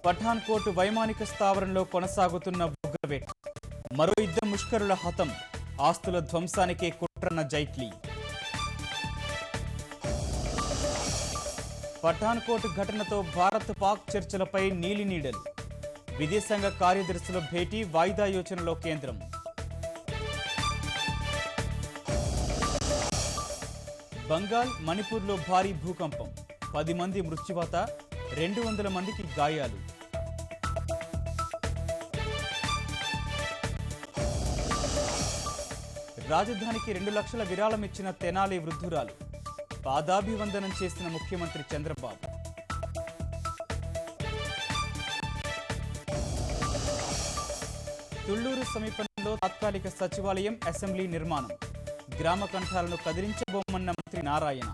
పఠాన్కోట్ వైమానిక స్థావరంలో కొనసాగుతున్న ఉగ్రవేట. మరో ఇద్దరు ముష్కరుల హతం. ఆస్తుల ధ్వంసానికే కుట్రన్న జైట్లీ. పఠాన్కోట్ ఘటనతో భారత్ పాక్ చర్చలపై నీలినీడలు. విదేశాంగ కార్యదర్శుల భేటీ వాయిదా యోచనలో కేంద్రం. బంగాల్, మణిపూర్లో భారీ భూకంపం. 10 మంది మృత్యువాత, 200 మందికి గాయాలు. రాజధానికి 2 లక్షల విరాళం ఇచ్చిన తెనాలి వృద్ధురాలు. పాదాభివందనం చేసిన ముఖ్యమంత్రి చంద్రబాబు. తుళ్లూరు సమీపంలో తాత్కాలిక సచివాలయం, అసెంబ్లీ నిర్మాణం. గ్రామ కంఠాలను కదిలించబోమన్న మంత్రి నారాయణ.